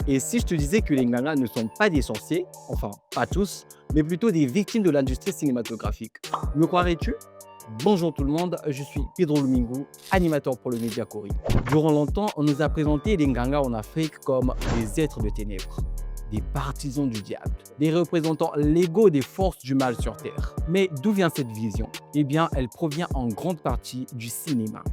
Et si je te disais que les Nganga ne sont pas des sorciers, enfin pas tous, mais plutôt des victimes de l'industrie cinématographique, me croirais-tu? Bonjour tout le monde, je suis Pedro Lumingu, animateur pour le Média Kori. Durant longtemps, on nous a présenté les Nganga en Afrique comme des êtres de ténèbres, des partisans du diable, des représentants légaux des forces du mal sur Terre. Mais d'où vient cette vision? Eh bien, elle provient en grande partie du cinéma.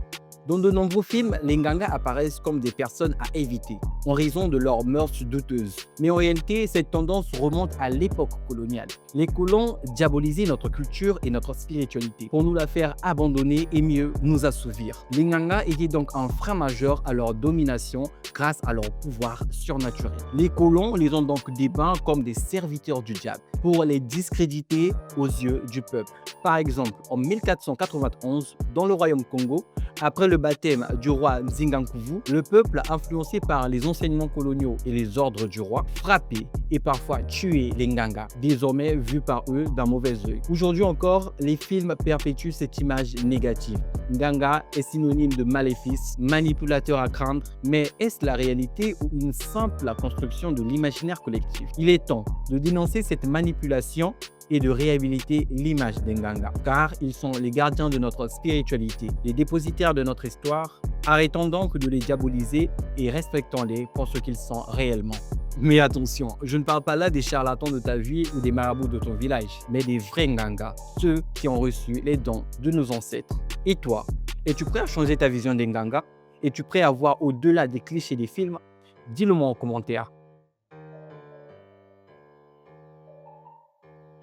Dans de nombreux films, les Nganga apparaissent comme des personnes à éviter, en raison de leurs mœurs douteuses. Mais en réalité, cette tendance remonte à l'époque coloniale. Les colons diabolisaient notre culture et notre spiritualité pour nous la faire abandonner et mieux nous assouvir. Les Nganga étaient donc un frein majeur à leur domination grâce à leur pouvoir surnaturel. Les colons les ont donc dépeints comme des serviteurs du diable pour les discréditer aux yeux du peuple. Par exemple, en 1491, dans le royaume Congo, après le baptême du roi Nzingankuvu, le peuple, influencé par les enseignements coloniaux et les ordres du roi, frappait et parfois tuait les Nganga, désormais vus par eux d'un mauvais œil. Aujourd'hui encore, les films perpétuent cette image négative. Nganga est synonyme de maléfice, manipulateur à craindre, mais est-ce la réalité ou une simple construction de l'imaginaire collectif? Il est temps de dénoncer cette manipulation et de réhabiliter l'image des Nganga, car ils sont les gardiens de notre spiritualité, les dépositaires de notre histoire. Arrêtons donc de les diaboliser et respectons-les pour ce qu'ils sont réellement. Mais attention, je ne parle pas là des charlatans de ta vie ou des marabouts de ton village, mais des vrais Nganga, ceux qui ont reçu les dons de nos ancêtres. Et toi, es-tu prêt à changer ta vision des Nganga? Es-tu prêt à voir au-delà des clichés des films? Dis-le moi en commentaire.